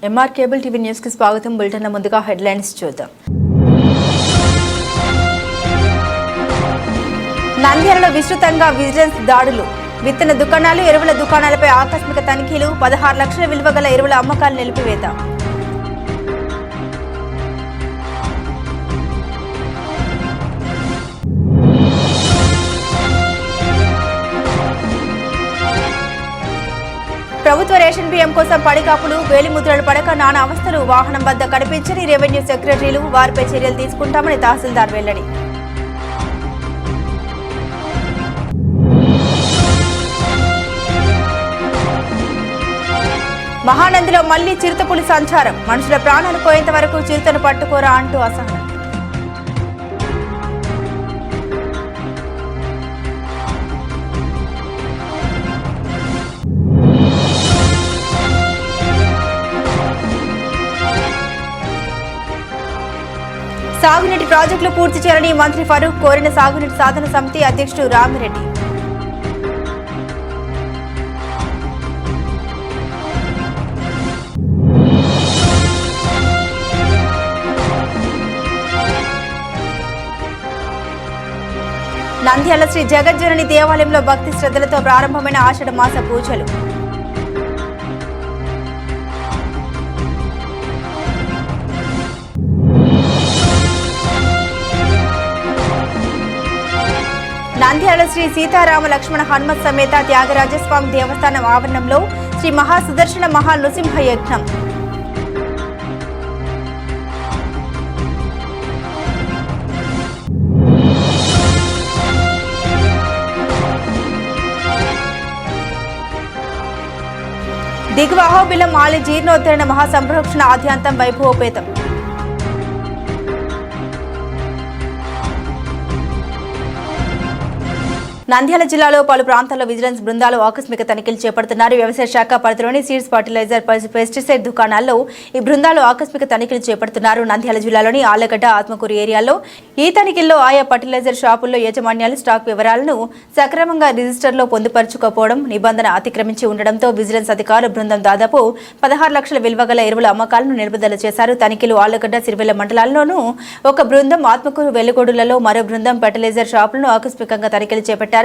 MR cable TV news కి స్వాగతం. Bulletin ముందుగా హెడ్లైన్స్ చూద్దాం. నంద్యాలలో విస్తృతంగా విజిలెన్స్ దాడులు. విత్తన దుకాణాలు, ఎరువుల దుకాణాలపై ఆకస్మిక తనిఖీలు. 16 లక్షల విలువ గల ఎరువుల అమ్మకాలు నిలిపివేత. ప్రభుత్వ రేషన్ బియ్యం కోసం పడికాపులు, వేలిముద్రలు పడక నానా అవస్థలు. వాహనం వద్ద కనిపించని రెవెన్యూ సెక్రటరీలు, వారిపై చర్యలు తీసుకుంటామని తహసీల్దార్ వెల్లడి. మహానందిలో మళ్లీ చిరుతపులి సంచారం. మనుషుల ప్రాణాలు పోయేంత వరకు చిరుతను పట్టుకోరా అంటూ అసహనం. సాగునీటి ప్రాజెక్టులు పూర్తి చేయాలని మంత్రి ఫరూక్ కోరిన సాగునీటి సాధన సమితి అధ్యక్షుడు రామిరెడ్డి. నంద్యాల శ్రీ జగజ్జనని దేవాలయంలో భక్తి శ్రద్ధలతో ప్రారంభమైన ఆషాఢ మాస పూజలు. నంద్యాల శ్రీ సీతారామ లక్ష్మణ హనుమత్ సమేత త్యాగరాజస్వామి దేవస్థానం ఆవరణంలో శ్రీ మహాసుదర్శన మహా నృసింహ యజ్ఞం. దిగువ అహోబిలం ఆలయ జీర్ణోద్ధరణ మహాసంప్రోక్షణ ఆద్యాంతం వైభవోపేతం. నంద్యాల జిల్లాలో పలు ప్రాంతాల్లో విజిలెన్స్ బృందాలు ఆకస్మిక తనిఖీలు చేపడుతున్నారు. వ్యవసాయ శాఖ పరిధిలోని సీడ్స్, ఫర్టిలైజర్, పెస్టిసైడ్ దుకాణాల్లో ఈ బృందాలు ఆకస్మిక తనిఖీలు చేపడుతున్నారు. నంద్యాల జిల్లాలోని ఆళ్లగడ్డ, ఆత్మకూరు ఏరియాల్లో ఈ తనిఖీల్లో ఆయా ఫర్టిలైజర్ షాపుల్లో యాజమాన్యాలు స్టాక్ వివరాలను సక్రమంగా రిజిస్టర్లో పొందుపరుచుకోకపోవడం, నిబంధన అతిక్రమించి ఉండడంతో విజిలెన్స్ అధికారుల బృందం దాదాపు 16 లక్షల విలువ గల ఎరువుల అమ్మకాలను నిలుపుదల చేశారు. తనిఖీలు ఆళ్లగడ్డ, సిరివెల్ల మండలాల్లోనూ ఒక బృందం, ఆత్మకూరు, వెలుగొడులలో మరో బృందం ఫర్టిలైజర్ షాపులను ఆకస్మికంగా తనిఖీలు చేపట్టారు.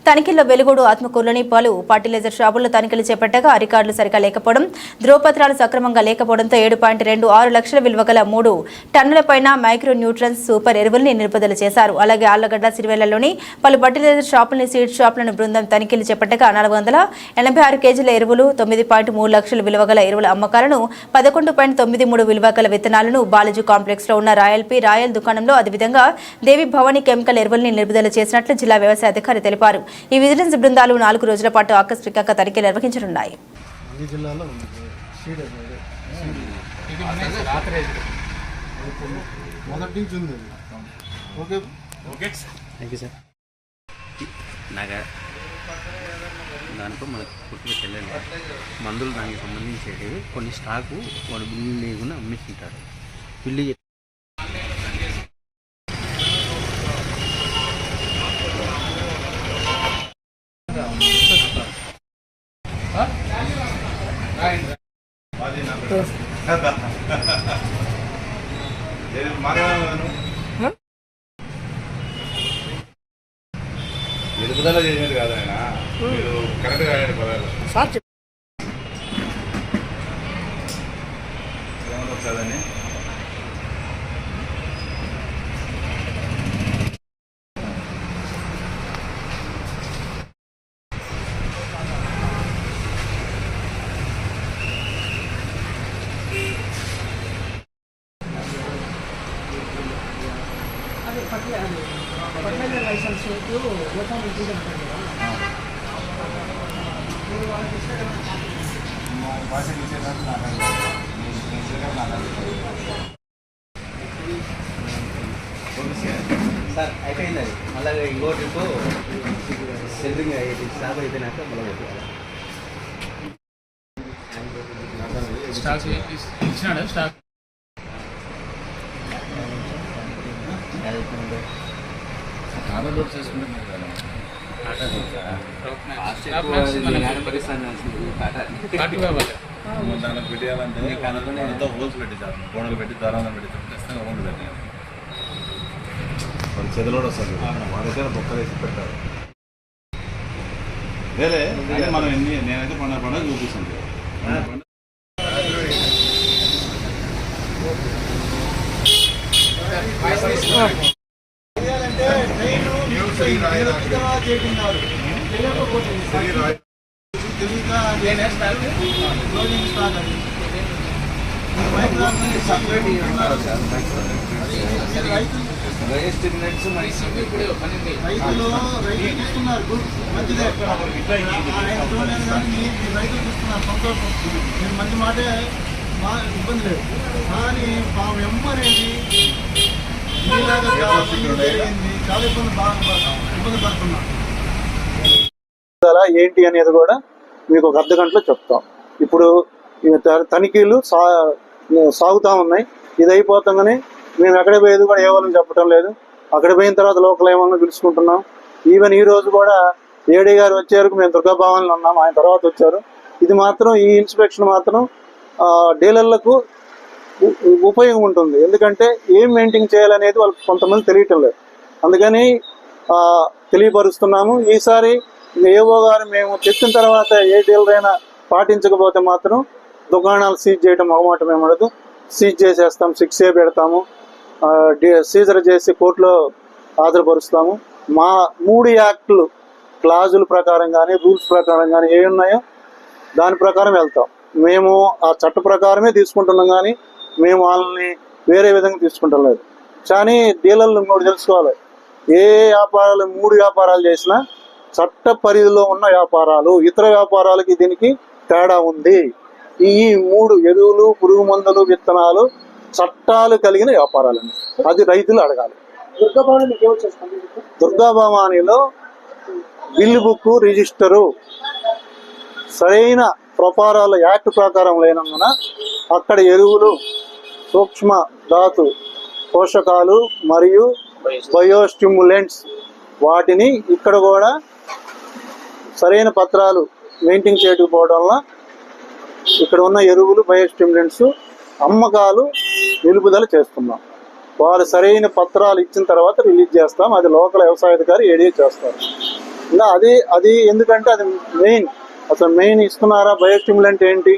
తనిఖీల్లో వెలుగోడు, ఆత్మకూరులోని పలు ఫర్టిలైజర్ షాపుల్లో తనిఖీలు చేపట్టగా రికార్డులు సరిగా లేకపోవడం, ధ్రువపత్రాలు సక్రమంగా లేకపోవడంతో 7.26 లక్షల విలువ గల 3 టన్నుల పైన మైక్రో న్యూట్రన్స్ సూపర్ ఎరువుల్ని నిలుపుదల చేశారు. అలాగే ఆళ్లగడ్డ, సిరివెల్లలో పలు ఫర్టిలైజర్ షాపులని, సీడ్ షాపులను బృందం తనిఖీలు చేపట్టగా 486 కేజీల ఎరువులు, 9.3 లక్షల విలువ గల ఎరువుల అమ్మకాలను, 11.93 విలువ గల విత్తనాలను బాలాజీ కాంప్లెక్స్ లో ఉన్న రాయల్ దుకాణంలో, అదేవిధంగా దేవి భవానీ కెమికల్ ఎరువుల్ని నిలుపుదల చేసినట్లు జిల్లా వ్యవసాయ అధికారి తెలిపారు. ఈ విజిలెన్స్ బృందాలు 4 రోజుల పాటు ఆకస్మికంగా తనిఖీలు నిర్వహించనున్నాయి. దాంట్లో మనకు పుట్టిన చెల్లెలు మందులు దానికి సంబంధించేవి కొన్ని స్టాకు వాడు బిల్లు లేకుండా అమ్మేస్తుంటాడు. బిల్లు ఎదుగుదల చేసేది కాదు ఆయన, మీరు కరెక్ట్గా ఆడాడు పదాలు సార్ ఏమన్నా ఫర్టిలైజర్ లైసెన్స్ గోతాం ఉంటుంది సార్ అయిపోయింది. అది మళ్ళీ ఇంకో ట్రిప్ సెంట్రింగ్ స్టాక్ అయిపోయినాక మళ్ళీ స్టాక్ ఇచ్చినాడు. స్టాక్ దాంట్లో పెట్టేయాలంటే అంతా హోల్స్ పెట్టించారు, గోడలు పెట్టి దారాలను పెట్టి ఖచ్చితంగా ఓన్లు పెట్టాలి. వాళ్ళు చెదలోడు వస్తారు, వాళ్ళైతే బొక్కలు వేసి పెట్టారు. లేలే అంటే మనం నేనైతే పండుగ చూపిస్తుంది. మంచి మాటే ఇబ్బంది లేదు, కానీ మా వెంబ అనేది చాలా ఇబ్బంది పడుతున్నాం. ఏంటి అనేది కూడా మీకు ఒక అర్ధ గంటలో చెప్తాం. ఇప్పుడు తనిఖీలు సాగుతూ ఉన్నాయి. ఇది అయిపోతామని మేము ఎక్కడ పోయేది కూడా ఏ వాళ్ళని చెప్పడం లేదు. అక్కడ పోయిన తర్వాత లోకల్ ఏమన్నా పిలుచుకుంటున్నాం. ఈవెన్ ఈ రోజు కూడా ఏడీ గారు వచ్చే వరకు మేము దుర్గాభవన్లో ఉన్నాం, ఆయన తర్వాత వచ్చారు. ఇది మాత్రం ఈ ఇన్స్పెక్షన్ మాత్రం డీలర్లకు ఉపయోగం ఉంటుంది. ఎందుకంటే ఏం మెయింటైన్ చేయాలనేది వాళ్ళకి కొంతమంది తెలియటం లేదు, అందుకని తెలియపరుస్తున్నాము. ఈసారి ఏవో గారు మేము చెప్పిన తర్వాత ఏ డీలర్ అయినా పాటించకపోతే మాత్రం దుకాణాలు సీజ్ చేయడం మొహమాటం ఏమడదు, సీజ్ చేసేస్తాం, 6A పెడతాము, సీజర్ చేసి కోర్టులో హాజరుపరుస్తాము. మా 3 యాక్టులు క్లాజుల ప్రకారం కానీ రూల్స్ ప్రకారం కానీ ఏ ఉన్నాయో దాని ప్రకారం వెళ్తాం. మేము ఆ చట్ట ప్రకారమే తీసుకుంటున్నాం, కానీ మేము వాళ్ళని వేరే విధంగా తీసుకుంటాం లేదు. కానీ డీలర్లు ఇంకోటి తెలుసుకోవాలి, ఏ వ్యాపారాలు 3 వ్యాపారాలు చేసినా చట్ట పరిధిలో ఉన్న వ్యాపారాలు, ఇతర వ్యాపారాలకి దీనికి తేడా ఉంది. ఈ 3 ఎరువులు, పురుగు మందులు, విత్తనాలు చట్టాలు కలిగిన వ్యాపారాలండి. అది రైతులు అడగాలి. దుర్గాభవానీలో బిల్లు బుక్, రిజిస్టరు సరైన ప్రొపారాల యాక్ట్ ప్రకారం లేనందున అక్కడ ఎరువులు, సూక్ష్మ ధాతు పోషకాలు మరియు బయోస్టిమ్యులెంట్స్ వాటిని ఇక్కడ కూడా సరైన పత్రాలు మెయింటైన్ చేయకపోవడం వల్ల ఇక్కడ ఉన్న ఎరువులు, బయోస్టిమ్యులెంట్స్ అమ్మకాలు నిలుపుదల చేస్తున్నాం. వారు సరైన పత్రాలు ఇచ్చిన తర్వాత రిలీజ్ చేస్తాం. అది లోకల్ వ్యవసాయ అధికారి ఏడీ చేస్తారు. ఇంకా అది ఎందుకంటే అది మెయిన్, అసలు మెయిన్ ఇస్తున్నారా, బయోస్టిమ్యులెంట్ ఏంటి,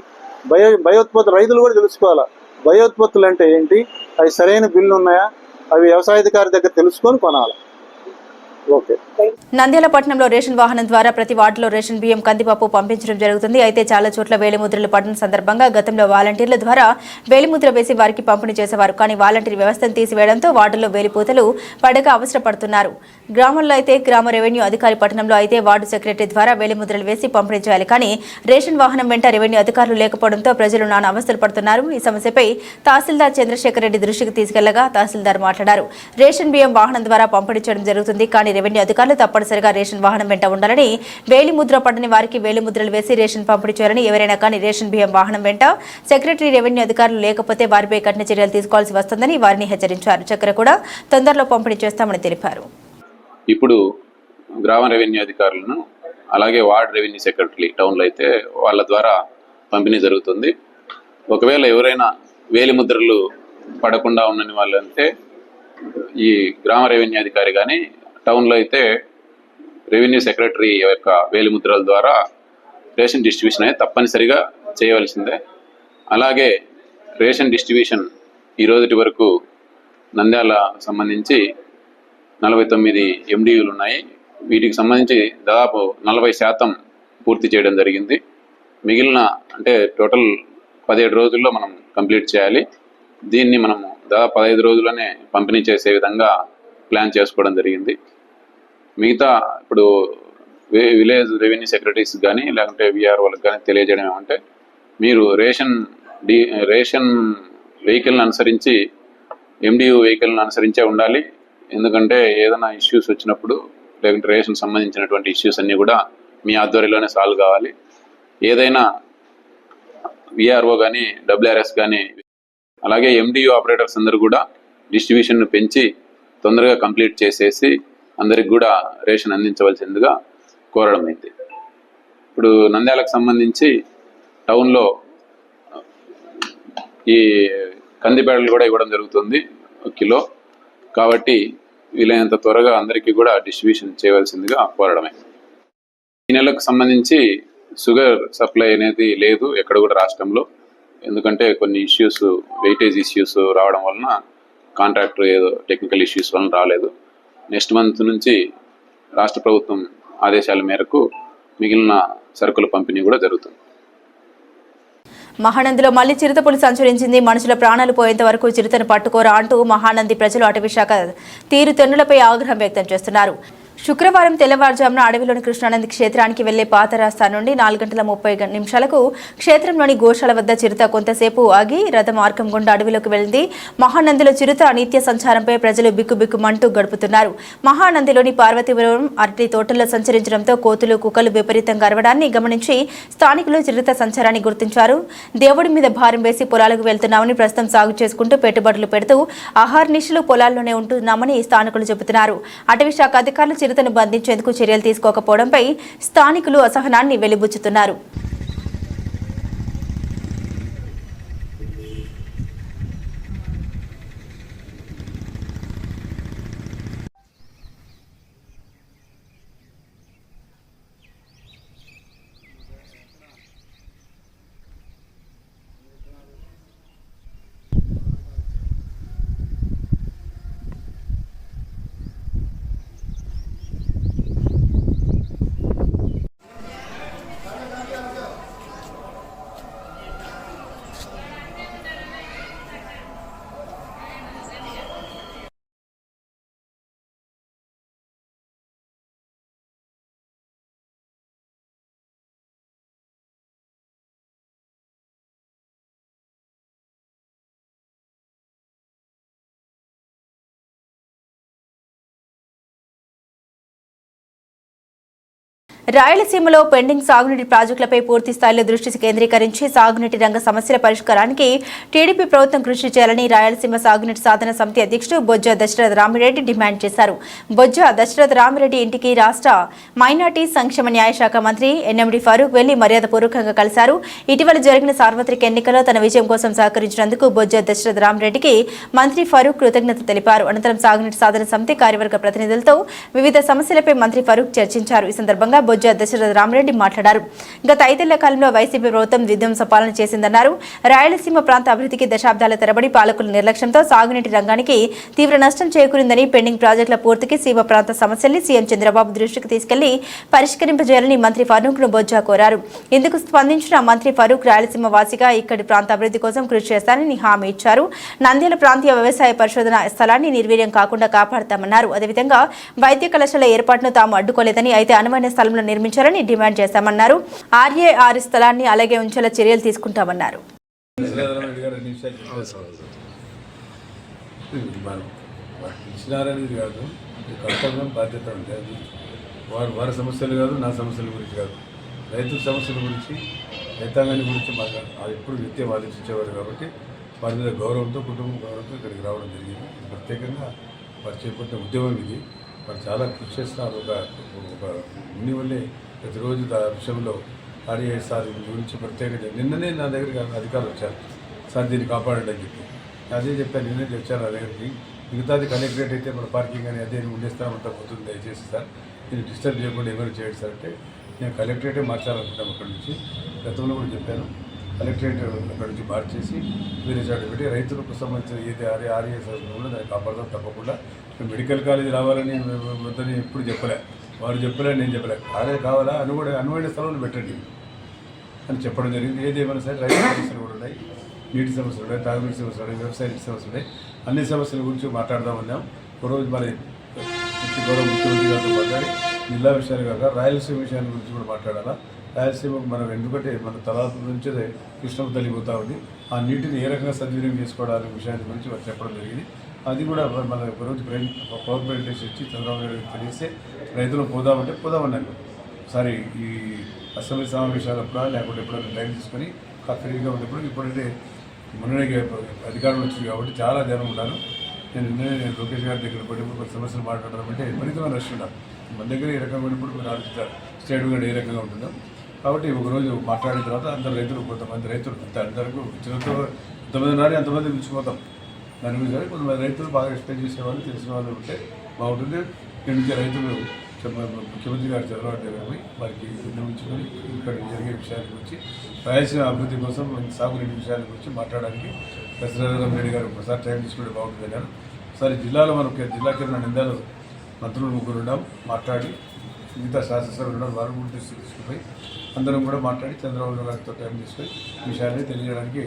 బయోత్పత్తులు రైతులు కూడా తెలుసుకోవాలా. బయోత్పత్తులు అంటే ఏంటి, అవి సరైన బిల్లు ఉన్నాయా, అవి వ్యవసాయ అధికారి దగ్గర తెలుసుకొని కొనాలి. ఓకే. నంద్యాల పట్టణంలో రేషన్ వాహనం ద్వారా ప్రతి వార్డులో రేషన్ బియ్యం, కందిపప్పు పంపించడం జరుగుతుంది. అయితే చాలా చోట్ల వేలిముద్రలు పడిన సందర్భంగా గతంలో వాలంటీర్ల ద్వారా వేలిముద్ర వేసి వారికి పంపిణీ చేసేవారు. కానీ వాలంటీర్ వ్యవస్థను తీసివేయడంతో వార్డుల్లో వేలిపోతలు పడక అవసరపడుతున్నారు. గ్రామంలో అయితే గ్రామ రెవెన్యూ అధికారి, పట్టణంలో అయితే వార్డు సెక్రటరీ ద్వారా వేలిముద్రలు వేసి పంపిణీ చేయాలి. కానీ రేషన్ వాహనం వెంట రెవెన్యూ అధికారులు లేకపోవడంతో ప్రజలు నానా అవస్థలు పడుతున్నారు. ఈ సమస్యపై తహసీల్దార్ చంద్రశేఖర్ రెడ్డి దృష్టికి తీసుకెళ్లగా తహసీల్దార్ మాట్లాడారు. రేషన్ బియ్యం వాహనం ద్వారా పంపిణీ చేయడం జరుగుతుంది, కానీ రెవెన్యూ అధికారులు తప్పనిసరిగా రేషన్ వాహనం వెంట ఉండాలని, వేలిముద్ర పడని వారికి వేలిముద్రలు వేసి రేషన్ పంపిణీ చేయాలని, ఎవరైనా కానీ రేషన్ బియ్యం వాహనం వెంట సెక్రటరీ, రెవెన్యూ అధికారులు లేకపోతే వారిపై కఠిన చర్యలు తీసుకోవాల్సి వస్తుందని వారిని హెచ్చరించారు. చక్కెర కూడా తొందరలో పంపిణీ చేస్తామని తెలిపారు. ఇప్పుడు గ్రామ రెవెన్యూ అధికారులను, అలాగే వార్డ్ రెవెన్యూ సెక్రటరీ టౌన్లో అయితే వాళ్ళ ద్వారా పంపిణీ జరుగుతుంది. ఒకవేళ ఎవరైనా వేలిముద్రలు పడకుండా ఉన్నని వాళ్ళు అంటే ఈ గ్రామ రెవెన్యూ అధికారి కానీ, టౌన్లో అయితే రెవెన్యూ సెక్రటరీ యొక్క వేలిముద్రల ద్వారా రేషన్ డిస్ట్రిబ్యూషన్ అనేది తప్పనిసరిగా చేయవలసిందే. అలాగే రేషన్ డిస్ట్రిబ్యూషన్ ఈ రోజుటి వరకు నంద్యాల సంబంధించి 49 MDUలు ఉన్నాయి. వీటికి సంబంధించి దాదాపు 40% పూర్తి చేయడం జరిగింది. మిగిలిన అంటే టోటల్ 17 రోజుల్లో మనం కంప్లీట్ చేయాలి. దీన్ని మనము దాదాపు 15 రోజుల్లోనే పంపిణీ చేసే విధంగా ప్లాన్ చేసుకోవడం జరిగింది. మిగతా ఇప్పుడు విలేజ్ రెవెన్యూ సెక్రటరీస్ కానీ లేకుంటే విఆర్ వాళ్ళకి కానీ తెలియజేయడం ఏమంటే, మీరు రేషన్ వెహికల్ని అనుసరించి, MDU వెహికల్ని అనుసరించే ఉండాలి. ఎందుకంటే ఏదైనా ఇష్యూస్ వచ్చినప్పుడు లేకుంటే రేషన్ సంబంధించినటువంటి ఇష్యూస్ అన్నీ కూడా మీ ఆధ్వర్యంలోనే సాల్వ్ కావాలి. ఏదైనా విఆర్ఓ కానీ WRS కానీ అలాగే MDU ఆపరేటర్స్ అందరూ కూడా డిస్ట్రిబ్యూషన్ను పెంచి తొందరగా కంప్లీట్ చేసేసి అందరికి కూడా రేషన్ అందించవలసిందిగా కోరడం అయింది. ఇప్పుడు నంద్యాలకు సంబంధించి టౌన్లో ఈ కందిబేడలు కూడా ఇవ్వడం జరుగుతుంది 1 కిలో. కాబట్టి వీలైనంత త్వరగా అందరికీ కూడా డిస్ట్రిబ్యూషన్ చేయవలసిందిగా కోరడమే. ఈ నెలకు సంబంధించి షుగర్ సప్లై అనేది లేదు ఎక్కడ కూడా రాష్ట్రంలో. ఎందుకంటే కొన్ని ఇష్యూస్, వెయిటేజ్ ఇష్యూస్ రావడం వలన కాంట్రాక్టర్ ఏదో టెక్నికల్ ఇష్యూస్ వలన రాలేదు. నెక్స్ట్ మంత్ నుంచి రాష్ట్ర ప్రభుత్వం ఆదేశాల మేరకు మిగిలిన సరుకుల పంపిణీ కూడా జరుగుతుంది. మహానందిలో మళ్లీ చిరుతపులి సంచరించింది. మనుషుల ప్రాణాలు పోయేంత వరకు చిరుతను పట్టుకోరా అంటూ మహానంది ప్రజలు అటవీశాఖ తీరుతెన్నులపై ఆగ్రహం వ్యక్తం చేస్తున్నారు. శుక్రవారం తెల్లవారుజామున అడవిలోని కృష్ణానంది క్షేత్రానికి వెళ్లే పాత రాస్తా నుండి 4:30 క్షేత్రంలోని గోశాల వద్ద చిరుత కొంతసేపు ఆగి రథ మార్గం గుండా అడవిలోకి వెళ్లింది. మహానందిలో చిరుత నిత్య సంచారంపై ప్రజలు బిక్కుబిక్కుమంటూ గడుపుతున్నారు. మహానందిలోని పార్వతీపురం అరటి తోటల్లో సంచరించడంతో కోతులు, కుక్కలు విపరీతంగా అరవడాన్ని గమనించి స్థానికులు చిరుత సంచారాన్ని గుర్తించారు. దేవుడి మీద భారం వేసి పొలాలకు వెళ్తున్నామని, ప్రస్తుతం సాగు చేసుకుంటూ పెట్టుబడులు పెడుతూ ఆహార్నిశలు పొలాల్లోనే ఉంటున్నామని స్థానికులు చెబుతున్నారు. అటవీశాఖ అధికారులు చిరుతను బంధించేందుకు చర్యలు తీసుకోకపోవడంపై స్థానికులు అసహనాన్ని వెలిబుచ్చుతున్నారు. రాయలసీమలో పెండింగ్ సాగునీటి ప్రాజెక్టులపై పూర్తి స్థాయిలో దృష్టి కేంద్రీకరించి సాగునీటి రంగ సమస్యల పరిష్కారానికి టీడీపీ ప్రభుత్వం కృషి చేయాలని రాయలసీమ సాగునీటి సాధన సమితి అధ్యక్షుడు బొజ్జ దశరథ రామిరెడ్డి డిమాండ్ చేశారు. బొజ్జ దశరథ రామిరెడ్డి ఇంటికి రాష్ట్ర మైనార్టీ సంక్షేమ న్యాయశాఖ మంత్రి ఎన్ఎండి ఫరూక్ వెళ్లి మర్యాదపూర్వకంగా కలిశారు. ఇటీవల జరిగిన సార్వత్రిక ఎన్నికల్లో తన విజయం కోసం సహకరించినందుకు బొజ్జ దశరథ రామిరెడ్డికి మంత్రి ఫరూక్ కృతజ్ఞత తెలిపారు. అనంతరం సాగునీటి సాధన సమితి కార్యవర్గ ప్రతినిధులతో వివిధ సమస్యలపై మంత్రి ఫరూక్ చర్చించారు. ఈ సందర్భంగా బొజ్జ దశరథ రామిరెడ్డి మాట్లాడారు. గత 5 ఏళ్ల కాలంలో వైసీపీ ప్రభుత్వం విధ్వంస పాలన చేసిందన్నారు. రాయలసీమ ప్రాంత అభివృద్ధికి దశాబ్దాల తరబడి పాలకుల నిర్లక్ష్యంతో సాగునీటి రంగానికి తీవ్ర నష్టం చేకూరిందని, పెండింగ్ ప్రాజెక్టుల పూర్తికి సీమ ప్రాంత సమస్యల్ని సీఎం చంద్రబాబు దృష్టికి తీసుకెళ్లి పరిష్కరింపజేయాలని మంత్రి ఫరూక్ ను బొజ్జా కోరారు. ఇందుకు స్పందించిన మంత్రి ఫరూక్ రాయలసీమ వాసిగా ఇక్కడి ప్రాంత అభివృద్ధి కోసం కృషి చేస్తానని హామీ ఇచ్చారు. నంద్యాల ప్రాంతీయ వ్యవసాయ పరిశోధన స్థలాన్ని నిర్వీర్యం కాకుండా కాపాడతామన్నారు. అదేవిధంగా వైద్య కళాశాల ఏర్పాటును తాము అడ్డుకోలేదని, అయితే అనువైన స్థలంలో నిర్మించాలని డిమాండ్ చేశామన్నారు. ఆర్ఏఆర్ స్థలాన్ని అలాగే ఉంచేలా చర్యలు తీసుకుంటామన్నారు. ఇచ్చినారనేది కాదు, కర్తవ్యం బాధ్యత ఉంటుంది. వారి సమస్యలు కాదు, నా సమస్యల గురించి కాదు, రైతుల సమస్యల గురించి, రైతాంగాన్ని గురించి మాకు ఎప్పుడు నిత్యం ఆలోచించేవారు. కాబట్టి వారి మీద గౌరవంతో, కుటుంబం గౌరవంతో ఇక్కడికి రావడం జరిగింది. ప్రత్యేకంగా వారు చేపట్టిన ఉద్యమం ఇది. వారు చాలా కృషి చేస్తున్నారు. ఒక ఉన్ని వల్లే ప్రతిరోజు ఆ విషయంలో ఆర్ఏఎస్ఆర్ గురించి ప్రత్యేకంగా నిన్ననే నా దగ్గరికి అధికారులు వచ్చారు. సార్ దీన్ని కాపాడండి అని చెప్పి అదే చెప్పాను. నిన్నే వచ్చాను నా దగ్గరికి. మిగతాది కలెక్టరేట్ అయితే మన పార్కింగ్ అని అదే ఉండేస్తామంతా పోతుంది, దయచేసి సార్ నేను డిస్టర్బ్ చేయకుండా ఎవరు చేయండి సార్ అంటే, నేను కలెక్టరేటే మార్చాలనుకుంటాను. అక్కడి నుంచి గతంలో కూడా చెప్పాను, కలెక్టరేట్ అక్కడి నుంచి మార్చేసి వేరే చోట పెట్టి రైతులకు సంబంధించిన ఏది ఆర్ఏఎస్ఆర్ ఉందో దాన్ని కాపాడదాం. తప్పకుండా మెడికల్ కాలేజీ రావాలని వద్దని ఎప్పుడు చెప్పలే, వారు చెప్పలే, నేను చెప్పలే. అదే కావాలా అనువైన స్థలంలో పెట్టండి అని చెప్పడం జరిగింది. ఏదేమైనా సరే రైతు సమస్యలు కూడా ఉన్నాయి, నీటి సమస్యలు ఉన్నాయి, తాగునీటి సమస్యలు ఉన్నాయి, వ్యవసాయ నీటి సమస్యలు ఉన్నాయి. అన్ని సమస్యల గురించి మాట్లాడదామన్నాం. ఒకరోజు మరి గౌరవ ముఖ్యమంత్రి గారితో మాట్లాడి జిల్లా విషయాలు కాక రాయలసీమ విషయాల గురించి కూడా మాట్లాడాలా. రాయలసీమకు మనం ఎందుకంటే మన తలాల నుంచే కృష్ణకు తల్లిపోతా ఉంది. ఆ నీటిని ఏ రకంగా సద్వినియోగం చేసుకోవడానికి విషయాన్ని గురించి వారు చెప్పడం జరిగింది. అది కూడా మన ఒకరోజు పవర్ ప్రెజెంటేషన్ ఇచ్చి చంద్రబాబు నాయుడు తెలిస్తే రైతులు పోదామంటే పోదామన్నాను. సరే ఈ అసెంబ్లీ సమావేశాలప్పుడు లేకపోతే ఎప్పుడైనా టైం తీసుకొని ఫ్రీగా ఉన్నప్పుడు ఇప్పుడంటే మొన్ననే అధికారంలో వచ్చింది కాబట్టి చాలా జనం ఉన్నాను. నేను లోకేష్ గారి దగ్గర పడినప్పుడు కొన్ని సమస్యలు మాట్లాడడం అంటే విపరీతమైన రష్ ఉన్నారు. మన దగ్గర ఏ రకంగా ఉన్నప్పుడు మీరు ఆలోచిస్తారు స్టేట్ కూడా ఏ రకంగా ఉంటుందో కాబట్టి ఒకరోజు మాట్లాడిన తర్వాత అందరు రైతులు కొంతమంది రైతులు అందరికీ చిన్నతో ఎంతమంది రాని అంతమంది పిలుచుకుపోతాం. దాని గురించి కొంతమంది రైతులు బాగా ఎక్స్ప్లెయిన్ చేసేవాళ్ళు తెలిసిన వాళ్ళు ఉంటే బాగుంటుంది. ఇక్కడి నుంచి రైతులు ముఖ్యమంత్రి గారు చంద్రబాబు నాయుడు వారికి విన్నవించుకొని ఇక్కడ జరిగే విషయాల గురించి రాయలసీమ అభివృద్ధి కోసం సాగునీటి విషయాల గురించి మాట్లాడడానికి దశరథం రెడ్డి గారు ఒకసారి టైం తీసుకుంటే బాగుంటుంది అన్నారు. ఒకసారి జిల్లాలో మనకు జిల్లా కింద నిందాలు మంత్రులు ముగ్గురు ఉన్నాం, మాట్లాడి మిగతా శాసనసభ్యులు ఉన్నారు, వారు కూడా తీసుకుపోయి అందరం కూడా మాట్లాడి చంద్రబాబు గారితో టైం తీసుకొని విషయాన్ని తెలియజేయడానికి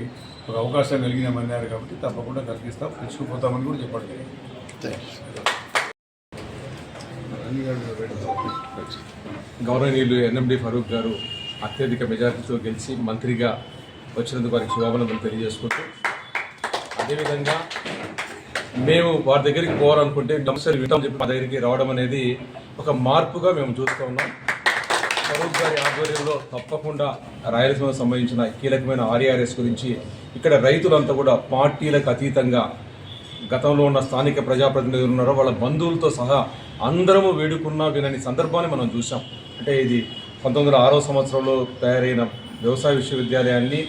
ఒక అవకాశం కలిగినామన్నారు. కాబట్టి తప్పకుండా కలిగిస్తాం, తెచ్చుకుపోతామని కూడా చెప్పడం జరిగింది. గౌరవనీయులు ఎన్ఎండి ఫరూక్ గారు అత్యధిక మెజారిటీతో గెలిచి మంత్రిగా వచ్చినందుకు వారికి శుభాభినందనలు తెలియజేసుకుంటూ, అదేవిధంగా మేము వారి దగ్గరికి పోవాలనుకుంటే డొమిసైల్ వింటాం చెప్పి మా దగ్గరికి రావడం అనేది ఒక మార్పుగా మేము చూస్తూ ఉన్నాం. ఫరూక్ గారి ఆధ్వర్యంలో తప్పకుండా రాయలసీమకు సంబంధించిన కీలకమైన ఆర్ఆర్ఎస్ గురించి ఇక్కడ రైతులంతా కూడా పార్టీలకు అతీతంగా గతంలో ఉన్న స్థానిక ప్రజాప్రతినిధులు ఉన్నారో వాళ్ళ బంధువులతో సహా అందరము వేడుకున్నా వినని సందర్భాన్ని మనం చూసాం. అంటే ఇది 1906వ సంవత్సరంలో తయారైన వ్యవసాయ విశ్వవిద్యాలయాన్ని,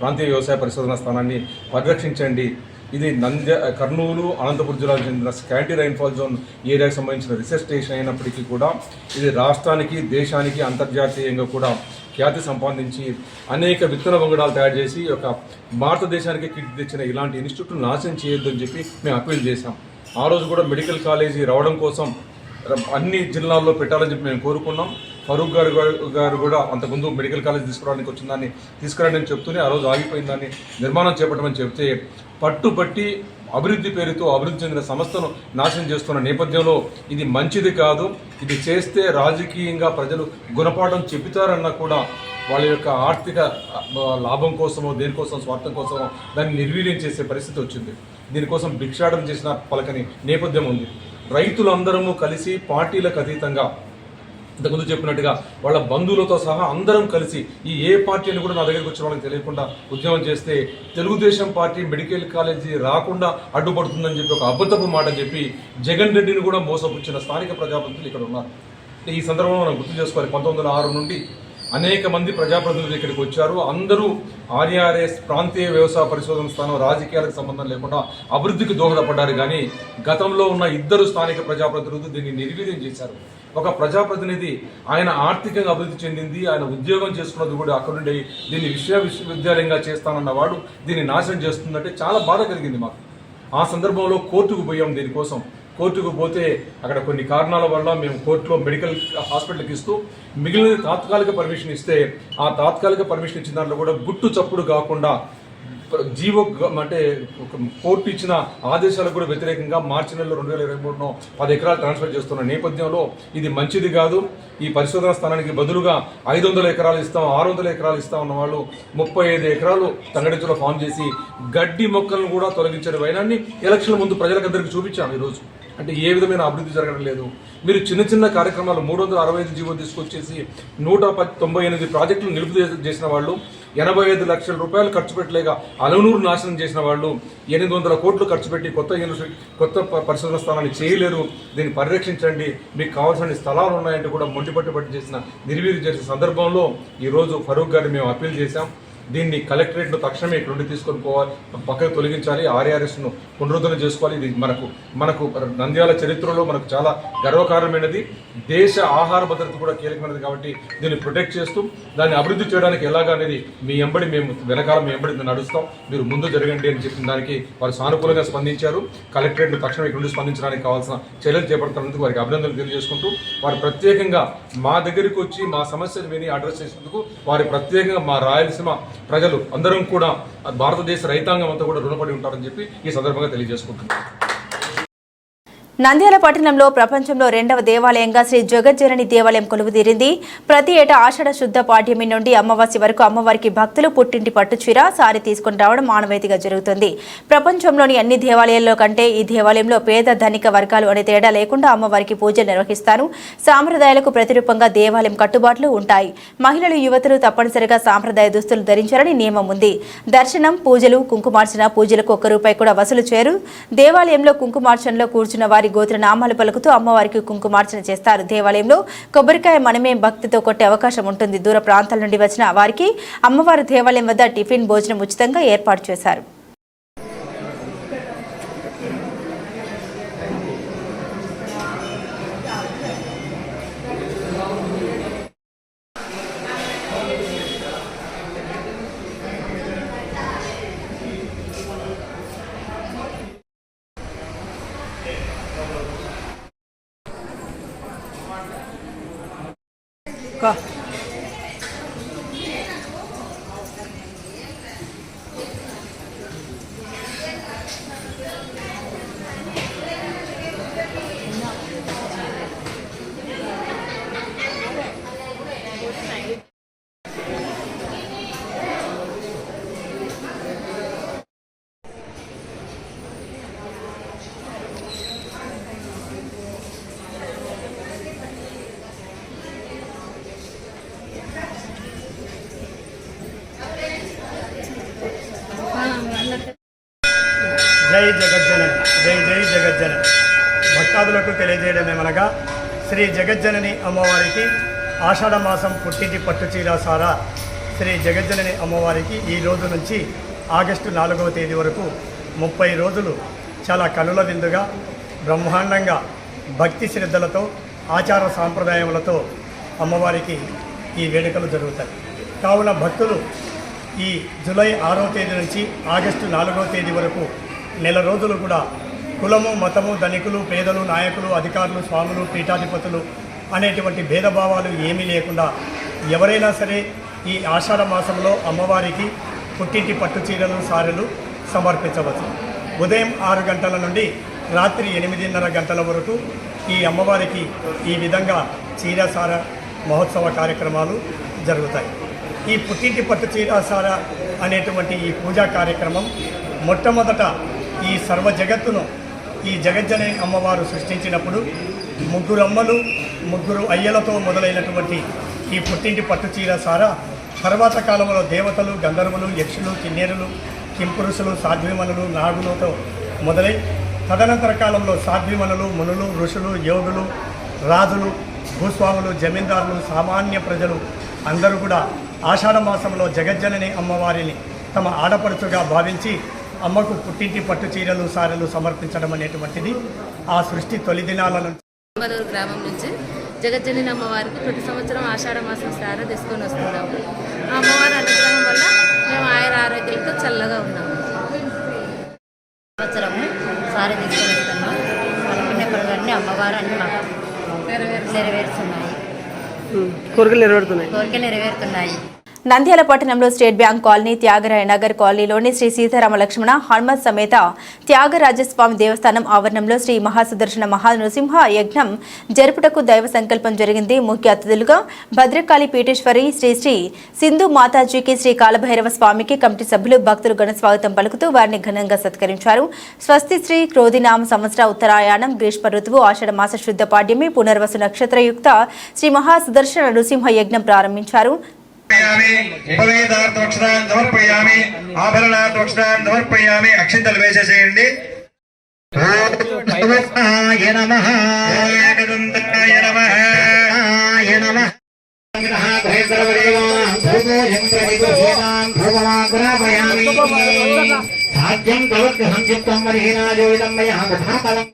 ప్రాంతీయ వ్యవసాయ పరిశోధనా స్థానాన్ని పరిరక్షించండి. ఇది కర్నూలు, అనంతపురం జిల్లాకు చెందిన స్కాంటీ రైన్ఫాల్ జోన్ ఏరియాకి సంబంధించిన రీసెర్చ్ స్టేషన్ అయినప్పటికీ కూడా ఇది రాష్ట్రానికి, దేశానికి, అంతర్జాతీయంగా కూడా ఖ్యాతి సంపాదించి అనేక విత్తన వంగడాలు తయారు చేసి ఒక భారతదేశానికి కిట్ తెచ్చిన ఇలాంటి ఇన్స్టిట్యూట్ను నాశనం చేయొద్దని చెప్పి మేము అప్పీల్ చేశాం. ఆ రోజు కూడా మెడికల్ కాలేజీ రావడం కోసం అన్ని జిల్లాల్లో పెట్టాలని చెప్పి మేము కోరుకున్నాం. ఫరూక్ గారు కూడా అంతకుముందు మెడికల్ కాలేజ్ తీసుకురావడానికి వచ్చిన దాన్ని తీసుకురండి అని చెప్తూనే ఆ రోజు ఆగిపోయిన దాన్ని నిర్మాణం చేపట్టమని చెప్తే పట్టుబట్టి అభివృద్ధి పేరుతో అభివృద్ధి చెందిన సంస్థను నాశనం చేస్తున్న నేపథ్యంలో ఇది మంచిది కాదు, ఇది చేస్తే రాజకీయంగా ప్రజలు గుణపాఠం చెబుతారన్నా కూడా వాళ్ళ యొక్క ఆర్థిక లాభం కోసమో దేనికోసం స్వార్థం కోసమో దాన్ని నిర్వీర్యం చేసే పరిస్థితి వచ్చింది. దీనికోసం భిక్షాటన చేసిన పలకని నేపథ్యం ఉంది. రైతులందరము కలిసి పార్టీలకు అతీతంగా ఇంతకుముందు చెప్పినట్టుగా వాళ్ళ బంధువులతో సహా అందరం కలిసి ఈ ఏ పార్టీ అని కూడా నా దగ్గరికి వచ్చిన వాళ్ళకి తెలియకుండా ఉద్యమం చేస్తే తెలుగుదేశం పార్టీ మెడికల్ కాలేజీ రాకుండా అడ్డుపడుతుందని చెప్పి ఒక అబద్ధపు మాట చెప్పి జగన్ రెడ్డిని కూడా మోసపుచ్చిన స్థానిక ప్రజాప్రతినిధులు ఇక్కడ ఉన్నారు. ఈ సందర్భంలో మనం గుర్తు చేసుకోవాలి, 1906 నుండి అనేక మంది ప్రజాప్రతినిధులు ఇక్కడికి వచ్చారు. అందరూ ఆర్ఆర్ఎస్ ప్రాంతీయ వ్యవసాయ పరిశోధన స్థానం రాజకీయాలకు సంబంధం లేకుండా అభివృద్ధికి దోహదపడ్డారు. కానీ గతంలో ఉన్న ఇద్దరు స్థానిక ప్రజాప్రతినిధులు దీన్ని నిర్వీర్యం చేశారు. ఒక ప్రజాప్రతినిధి ఆయన ఆర్థికంగా అభివృద్ధి చెందింది, ఆయన ఉద్యోగం చేసుకున్నది కూడా అక్కడ నుండి దీన్ని విశ్వవిద్యాలయంగా చేస్తానన్న వాడు దీన్ని నాశనం చేస్తుందంటే చాలా బాధ కలిగింది మాకు. ఆ సందర్భంలో కోర్టుకు పోయాం. దీనికోసం కోర్టుకు పోతే అక్కడ కొన్ని కారణాల వల్ల మేము కోర్టులో మెడికల్ హాస్పిటల్కి ఇస్తూ మిగిలిన తాత్కాలిక పర్మిషన్ ఇస్తే ఆ తాత్కాలిక పర్మిషన్ ఇచ్చిన దాంట్లో కూడా గుట్టు చప్పుడు కాకుండా జీవో అంటే కోర్టు ఇచ్చిన ఆదేశాలకు కూడా వ్యతిరేకంగా మార్చి నెలలో 2023లో 10 ఎకరాలు ట్రాన్స్ఫర్ చేస్తున్న నేపథ్యంలో ఇది మంచిది కాదు. ఈ పరిశోధన స్థానానికి బదులుగా 500 ఎకరాలు ఇస్తాం, 600 ఎకరాలు ఇస్తాం ఉన్న వాళ్ళు 35 ఎకరాలు తంగడించులో ఫామ్ చేసి గడ్డి మొక్కలను కూడా తొలగించే వైనాన్ని ఎలక్షన్ల ముందు ప్రజలకందరికీ చూపించాం. ఈరోజు అంటే ఏ విధమైన అభివృద్ధి జరగడం లేదు. మీరు చిన్న చిన్న కార్యక్రమాలు 365 జీవో తీసుకొచ్చేసి 198 ప్రాజెక్టులు నిలుపు చేసిన వాళ్ళు, 85 లక్షల రూపాయలు ఖర్చు పెట్టలేక అలనూరు నాశనం చేసిన వాళ్ళు, 800 కోట్లు ఖర్చు పెట్టి కొత్త పరిశోధన స్థానాన్ని చేయలేరు, దీన్ని పరిరక్షించండి, మీకు కావాల్సిన స్థలాలు ఉన్నాయంటే కూడా మొండిపట్టుబట్టి చేసిన నిర్వీర్యం చేసిన సందర్భంలో ఈరోజు ఫరూక్ గారిని మేము అప్పీల్ చేశాం. దీన్ని కలెక్టరేట్లో తక్షణమే ఇక్కడ నుండి తీసుకొని పోవాలి, పక్కకు తొలగించాలి, ఆర్ఆర్ఎస్ను పునరుద్ధరణ చేసుకోవాలి. ఇది మనకు నంద్యాల చరిత్రలో మనకు చాలా గర్వకారణమైనది. దేశ ఆహార భద్రత కూడా కీలకమైనది. కాబట్టి దీన్ని ప్రొటెక్ట్ చేస్తూ దాన్ని అభివృద్ధి చేయడానికి ఎలాగా అనేది మీ ఎంబడి మేము వెనకాల మీ ఎంబడి నడుస్తాం, మీరు ముందు జరగండి అని చెప్పిన దానికి వారు సానుకూలంగా స్పందించారు. కలెక్టరేట్లు తక్షణం ఇక్కడ నుండి స్పందించడానికి కావాల్సిన చర్యలు చేపడుతున్నందుకు వారికి అభినందనలు తెలియజేసుకుంటూ వారు ప్రత్యేకంగా మా దగ్గరికి వచ్చి మా సమస్యలు విని అడ్రస్ చేసినందుకు వారి ప్రత్యేకంగా మా రాయలసీమ ప్రజలు అందరం కూడా భారతదేశ రైతాంగం అంతా కూడా రుణపడి ఉంటారని చెప్పి ఈ సందర్భంగా తెలియజేసుకుంటున్నాం. నంద్యాల పట్టణంలో ప్రపంచంలో 2వ దేవాలయంగా శ్రీ జగజ్జనని దేవాలయం కొలువుదీరింది. ప్రతి ఏటా ఆషాఢ శుద్ధ పాడ్యమి నుండి అమావాస్య వరకు అమ్మవారికి భక్తులు పుట్టింటి పట్టుచీర, సారి తీసుకుని రావడం ఆనవాయితీగా జరుగుతుంది. ప్రపంచంలోని అన్ని దేవాలయాల్లో కంటే ఈ దేవాలయంలో పేద ధనిక వర్గాలు అనే తేడా లేకుండా అమ్మవారికి పూజలు నిర్వహిస్తారు. సాంప్రదాయాలకు ప్రతిరూపంగా దేవాలయం కట్టుబాట్లు ఉంటాయి. మహిళలు, యువతులు తప్పనిసరిగా సాంప్రదాయ దుస్తులు ధరించాలని నియమం ఉంది. దర్శనం, పూజలు, కుంకుమార్చన పూజలకు ₹1 కూడా వసూలు చేయరు. దేవాలయంలో కుంకుమార్చనలో కూర్చున్న వారి వారి గోత్ర నామాలు పలుకుతూ అమ్మవారికి కుంకుమార్చన చేస్తారు. దేవాలయంలో కొబ్బరికాయ మనమే భక్తితో కొట్టే అవకాశం ఉంటుంది. దూర ప్రాంతాల నుండి వచ్చిన వారికి అమ్మవారి దేవాలయం వద్ద టిఫిన్ భోజనం ఉచితంగా ఏర్పాటు చేశారు. జై జగజ్జనని, జై జై జగజ్జనని. భక్తాదులకు తెలియజేయడమేమనగా శ్రీ జగజ్జనని అమ్మవారికి ఆషాఢ మాసం పుట్టింటి పట్టుచీర సారా శ్రీ జగజ్జనని అమ్మవారికి ఈ రోజు నుంచి ఆగస్టు 4వ తేదీ వరకు 30 రోజులు చాలా కనుల విందుగా బ్రహ్మాండంగా భక్తి శ్రద్ధలతో ఆచార సాంప్రదాయములతో అమ్మవారికి ఈ వేడుకలు జరుగుతాయి. కావున భక్తులు ఈ జూలై 6వ తేదీ నుంచి ఆగస్టు 4వ తేదీ వరకు నెల రోజులు కూడా కులము మతము ధనికులు పేదలు నాయకులు అధికారులు స్వాములు పీఠాధిపతులు అనేటువంటి భేదభావాలు ఏమీ లేకుండా ఎవరైనా సరే ఈ ఆషాఢ మాసంలో అమ్మవారికి పుట్టింటి పట్టు చీరలు సారెలు సమర్పించవచ్చు. ఉదయం 6 గంటల నుండి రాత్రి 8:30 గంటల వరకు ఈ అమ్మవారికి ఈ విధంగా చీరసార మహోత్సవ కార్యక్రమాలు జరుగుతాయి. ఈ పుట్టింటి పట్టు చీరసార అనేటువంటి ఈ పూజా కార్యక్రమం మొట్టమొదట ఈ సర్వ జగత్తును ఈ జగజ్జనని అమ్మవారు సృష్టించినప్పుడు 3 అమ్మలు 3 అయ్యలతో మొదలైనటువంటి ఈ పుట్టింటి పట్టు చీరసార తర్వాత కాలంలో దేవతలు గంధర్వులు యక్షులు కిన్నెరులు కింపురుషులు సాధ్విమనులు నాగులతో మొదలై తదనంతర కాలంలో సాధ్విమనులు మునులు ఋషులు యోగులు రాజులు భూస్వాములు జమీందారులు సామాన్య ప్రజలు అందరూ కూడా ఆషాఢ మాసంలో జగజ్జనని అమ్మవారిని తమ ఆడపడుచుగా భావించి అమ్మకు పుట్టింటి పట్టు చీరలు సారెలు సమర్పించడం అనేటువంటిది ఆ సృష్టి తొలి దినాల నుంచి గ్రామం నుంచి జగజ్జనని అమ్మవారికి ప్రతి సంవత్సరం ఆషాఢ మాసం సార తీసుకొని వస్తున్నాము. ఆ అమ్మవారి అనుగ్రహం వల్ల మేము ఆరోగ్యాలతో చల్లగా ఉన్నాము. సంవత్సరము సార తీసుకొని వస్తున్నాం. అనుకునే పనులన్నీ అమ్మవారు అన్ని మాకు నెరవేరుతున్నాయి. కోరికలు నెరవేరుతున్నాయి. నంద్యాల పట్టణంలో state bank colony Thyagaraya Nagar కాలనీలోని శ్రీ సీతారామ లక్ష్మణ హనుమత్ సమేత త్యాగరాజస్వామి దేవస్థానం ఆవరణంలో శ్రీ మహాసుదర్శన మహానృసింహ యజ్ఞం జరుపుటకు దైవ సంకల్పం జరిగింది. ముఖ్య అతిథులుగా భద్రకాళి పీఠేశ్వరి శ్రీ శ్రీ సింధు మాతాజీకి శ్రీ కాలభైరవ స్వామికి కమిటీ సభ్యులు భక్తులు ఘన స్వాగతం పలుకుతూ వారిని ఘనంగా సత్కరించారు. స్వస్తి శ్రీ క్రోధినామ సంవత్సర ఉత్తరాయణం గ్రీష్మ ఋతువు ఆషాఢ మాస శుద్ధ పాడ్యమి పునర్వసు నక్షత్రయుక్త శ్రీ మహాసుదర్శన నృసింహ యజ్ఞం ప్రారంభించారు. ఉపవేదార్థోక్షణాన్ని సమర్పయామి, ఆభరణార్థోక్షణాన్ని సమర్పయామి. అక్షింతలు వేసేసేయండి. సాధ్యం కవత్ సంయుక్తం మరిహీనాజోవితం మయా కథాఫలం.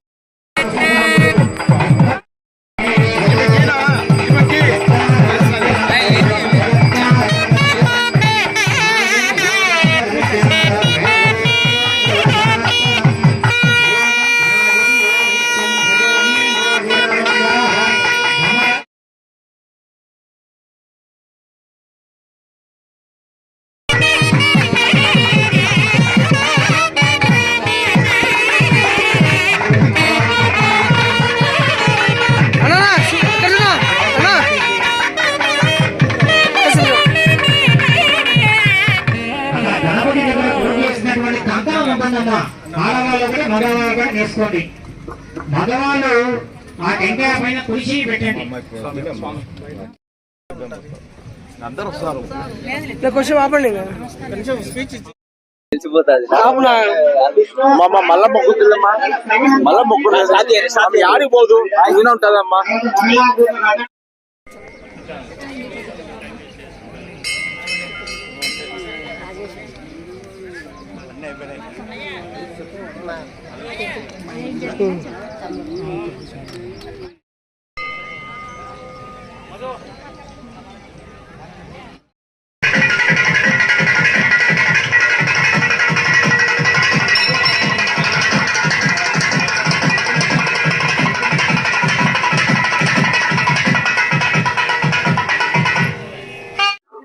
ఆడవాళ్ళు కూడా మగవాళ్ళు కూడా వేసుకోండి. మగవాళ్ళు ఆ టెంకాయ పైన కురిసి పెట్టండి. తెలిసిపోతుంది. మళ్ళా మొక్కుతుందమ్మా, మళ్ళా మొక్కు యాడికి పోదు ఉంటుందమ్మా.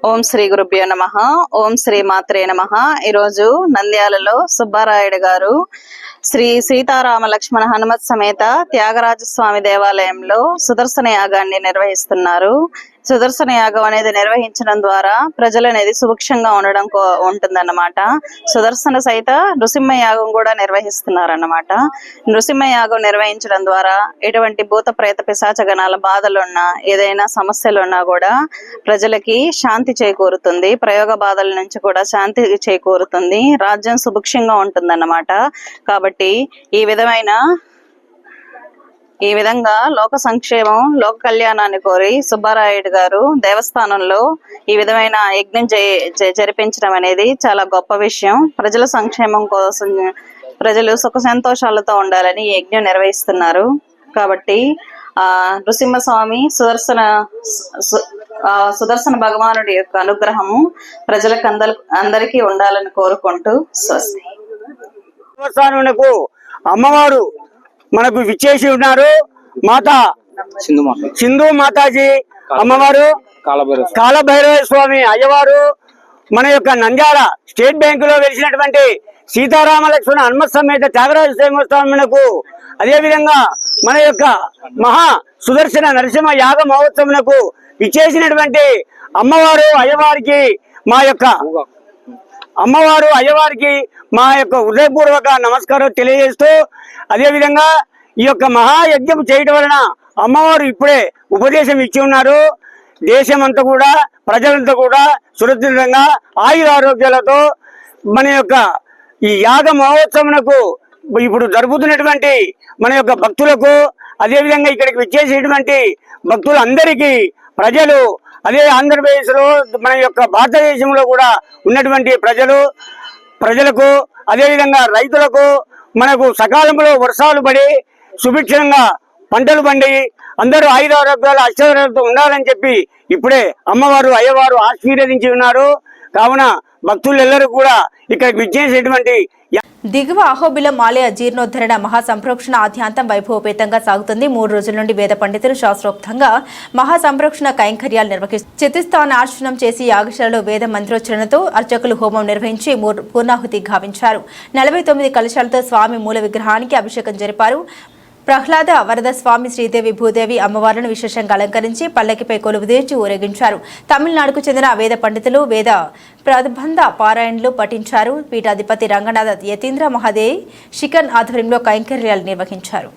ఓం శ్రీ గురుభ్యో నమః. ఓం శ్రీ మాత్రే నమః. ఈరోజు నంద్యాలలో సుబ్బారాయుడు గారు శ్రీ సీతారామ లక్ష్మణ హనుమత్ సమేత త్యాగరాజస్వామి దేవాలయంలో సుదర్శన యాగాన్ని నిర్వహిస్తున్నారు. సుదర్శన యాగం అనేది నిర్వహించడం ద్వారా ప్రజలు అనేది సుభిక్షంగా ఉండడం ఉంటుందన్నమాట. సుదర్శన సహిత నృసింహ యాగం కూడా నిర్వహిస్తున్నారన్నమాట. నృసింహ యాగం నిర్వహించడం ద్వారా ఎటువంటి భూత ప్రేత పిశాచ గణాల బాధలున్నా ఏదైనా సమస్యలున్నా కూడా ప్రజలకి శాంతి చేకూరుతుంది. ప్రయోగ బాధల నుంచి కూడా శాంతి చేకూరుతుంది. రాజ్యం సుభిక్షంగా ఉంటుందన్నమాట. కాబట్టి ఈ విధంగా లోక సంక్షేమం లోక కళ్యాణాన్ని కోరి సుబ్బారాయుడు గారు దేవస్థానంలో ఈ విధమైన యజ్ఞం జరిపించడం అనేది చాలా గొప్ప విషయం. ప్రజల సంక్షేమం కోసం ప్రజలు సుఖ సంతోషాలతో ఉండాలని ఈ యజ్ఞం నిర్వహిస్తున్నారు. కాబట్టి నృసింహస్వామి సుదర్శన భగవానుడి యొక్క అనుగ్రహము ప్రజలకు అందరికీ ఉండాలని కోరుకుంటూ స్వస్తి. దేవస్థానమునకు అమ్మవారు మనకు విచ్చేసి ఉన్నారు. మాతా సింధు మాతాజీ అమ్మవారు, కాలభైరవ స్వామి అయ్యవారు, మన యొక్క నంద్యాల స్టేట్ బ్యాంకులో వెలిసినటువంటి సీతారామ లక్ష్మణ హనుమత్ సమేత త్యాగరాజ దేవస్థానమునకు, అదేవిధంగా మన యొక్క మహా సుదర్శన నరసింహ యాగ మహోత్సవమునకు విచ్చేసినటువంటి అమ్మవారు అయ్యవారికి మా యొక్క హృదయపూర్వక నమస్కారం తెలియజేస్తూ, అదేవిధంగా ఈ యొక్క మహాయజ్ఞం చేయడం వలన అమ్మవారు ఇప్పుడే ఉపదేశం ఇచ్చి ఉన్నారు. దేశమంతా కూడా ప్రజలంతా కూడా సురక్షితంగా ఆయుర ఆరోగ్యాలతో మన యొక్క ఈ యాగ మహోత్సవమునకు ఇప్పుడు జరుపుతున్నటువంటి మన యొక్క భక్తులకు, అదేవిధంగా ఇక్కడికి విచ్చేసేటువంటి భక్తులందరికీ ప్రజలు, అదే ఆంధ్రప్రదేశ్ లో మన యొక్క భారతదేశంలో కూడా ఉన్నటువంటి ప్రజలకు అదేవిధంగా రైతులకు మనకు సకాలంలో వర్షాలు పడి సుభిక్షంగా పంటలు పండి అందరూ ఆయుధ ఆరోగ్యాలు అష్టైశ్వర్యాలతో ఉండాలని చెప్పి ఇప్పుడే అమ్మవారు అయ్యవారు ఆశీర్వదించి ఉన్నారు. కావున భక్తులెల్లరూ కూడా ఇక్కడికి విచ్చేసేటువంటి దిగువ అహోబిలం ఆలయ జీర్ణోద్ధరణ మహాసంప్రోక్షణ ఆద్యాంతం వైభవపేతంగా సాగుతుంది. 3 రోజుల నుండి వేద పండితులు శాస్త్రోక్తంగా మహాసంప్రోక్షణ కైంకర్యాలు నిర్వహిస్తారు. చతుస్థానార్చనం చేసి యాగశాలలో వేద మంత్రోచ్చరణతో అర్చకులు హోమం నిర్వహించి పూర్ణాహుతి గావించారు. 49 కలశాలతో స్వామి మూల విగ్రహానికి అభిషేకం జరిపారు. ప్రహ్లాద వరద స్వామి, శ్రీదేవి, భూదేవి అమ్మవార్లను విశేషంగా అలంకరించి పల్లకిపై కొలువుదీర్చి ఊరేగించారు. తమిళనాడుకు చెందిన వేద పండితులు వేద ప్రబంధ పారాయణలు పఠించారు. పీఠాధిపతి రంగనాథ యతీంద్ర మహాదేవ్ శిఖన్ ఆధ్వర్యంలో కైంకర్యాలు నిర్వహించారు.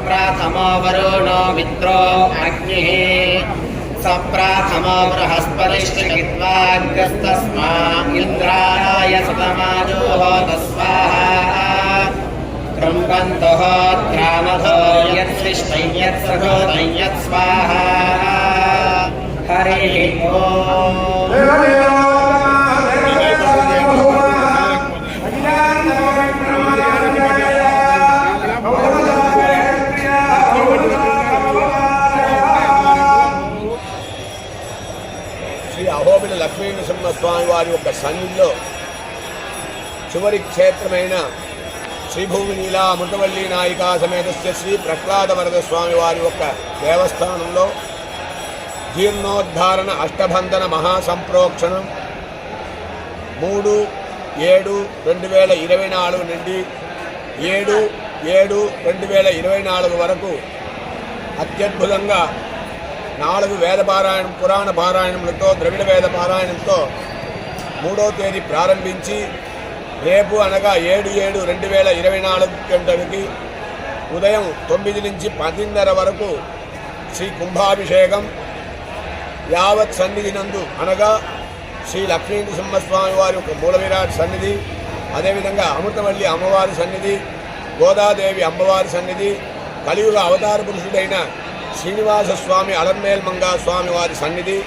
प्रथमो वरुणो मित्रो अग्निः सप्रथमो बृहस्पतिश्चित्वाग्रस्तस्मा इन्द्राय सतमाजोहोत स्वाहा कृम्बन्तो होत्रामधो यत्सिष्टै यत्सहोतै यत् स्वाहा हरिः ओम् అహోబిల లక్ష్మీ నరసింహస్వామి వారి యొక్క సన్నిధిలో చివరి క్షేత్రమైన శ్రీభూమి నీలా అమృతవల్లి నాయికా సమేతస్య శ్రీ ప్రహ్లాద వరద స్వామి వారి యొక్క దేవస్థానంలో జీర్ణోద్ధారణ అష్టబంధన మహాసంప్రోక్షణం 3/7/2024 నుండి 7/7/2024 వరకు అత్యద్భుతంగా 4 వేద పారాయణం పురాణ పారాయణములతో ద్రవిడ వేద పారాయణంతో 3వ తేదీ ప్రారంభించి రేపు అనగా 7/7/2024 గంటలకి ఉదయం 9 నుంచి 10:30 వరకు శ్రీ కుంభాభిషేకం యావత్ సన్నిధి నందు అనగా శ్రీ లక్ష్మీ నరసింహస్వామి వారి యొక్క మూల విరాట్ సన్నిధి, అదేవిధంగా అమృతవల్లి అమ్మవారి సన్నిధి, గోదాదేవి అమ్మవారి సన్నిధి, కలియుగ అవతార పురుషుడైన శ్రీనివాస స్వామి అలర్మేల్ మంగా స్వామి వారి సన్నిధి,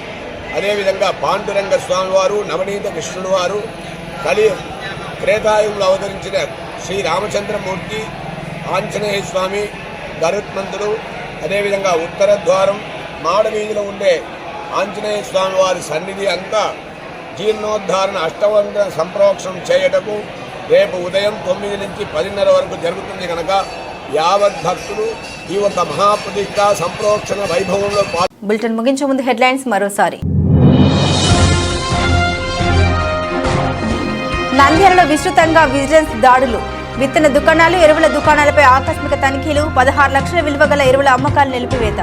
అదేవిధంగా పాండురంగ స్వామి వారు, నవనీత కృష్ణుడు వారు, త్రేతాయుగంలో అవతరించిన శ్రీ రామచంద్రమూర్తి, ఆంజనేయ స్వామి, గరుత్మంతుడు, అదేవిధంగా ఉత్తర ద్వారం మాడవీధిలో ఉండే ఆంజనేయ స్వామి వారి సన్నిధి అంతా జీర్ణోద్ధారణ అష్టవంతర సంప్రోక్షణం చేయటకు రేపు ఉదయం 9 నుంచి 10:30 వరకు జరుగుతుంది కనుక యావత్ భక్తులు ఈ ఒక మహాప్రతిష్ఠ సంప్రోక్షణ వైభవంలో బులెటిన్ ముగించే ముందు హెడ్లైన్స్ మరోసారి. నంద్యాలలో విస్తృతంగా విజిలెన్స్ దాడులు, విత్తన దుకాణాలు, ఎరువుల దుకాణాలపై ఆకస్మిక తనిఖీలు, 16 లక్షల విలువ గల ఎరువుల అమ్మకాలు నిలిపివేత.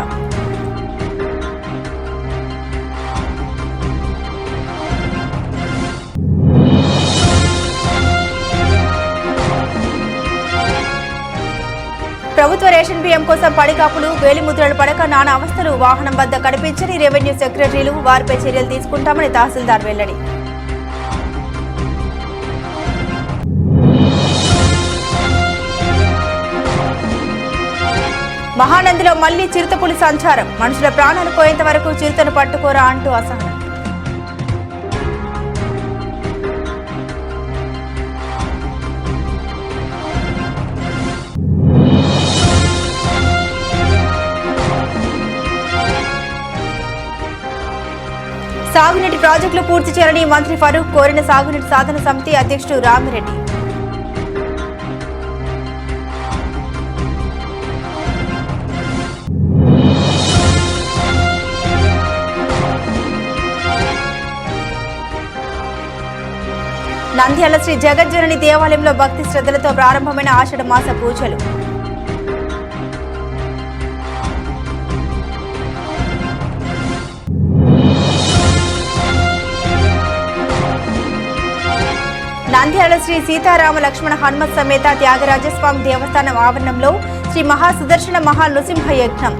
ప్రభుత్వ రేషన్ బియ్యం కోసం పడికాపులు, వేలిముద్రలు పడక నానా అవస్థలు, వాహనం వద్ద కనిపించని రెవెన్యూ సెక్రటరీలు, వారిపై చర్యలు తీసుకుంటామని తహసీల్దార్ వెల్లడి. మహానందిలో మళ్లీ చిరుతపులి సంచారం, మనుషుల ప్రాణాలు పోయేంత వరకు చిరుతను పట్టుకోరా అంటూ అసహనం. సాగునీటి ప్రాజెక్టులు పూర్తి చేయాలని మంత్రి ఫరూక్ కోరిన సాగునీటి సాధన సమితి అధ్యక్షుడు రామిరెడ్డి. నంద్యాల శ్రీ జగజ్జనని దేవాలయంలో భక్తి శ్రద్ధలతో ప్రారంభమైన ఆషాఢ మాస పూజలు. నంద్యాల శ్రీ సీతారామ లక్ష్మణ హనుమత్ సమేత త్యాగరాజస్వామి దేవస్థానం ఆవరణంలో శ్రీ మహాసుదర్శన మహా నృసింహ యజ్ఞం.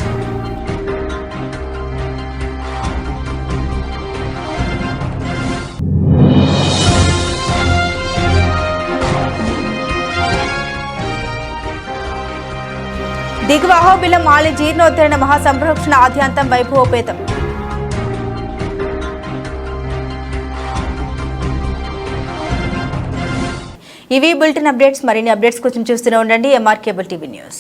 దిగువ అహోబిలం ఆలయ జీర్ణోద్ధరణ మహాసంప్రోక్షణ ఆద్యాంతం వైభవోపేతం. ఇవి బులెటిన్ అప్డేట్స్. మరిన్ని అప్డేట్స్ కోసం చూస్తూనే ఉండండి MR కేబుల్ టీవీ న్యూస్.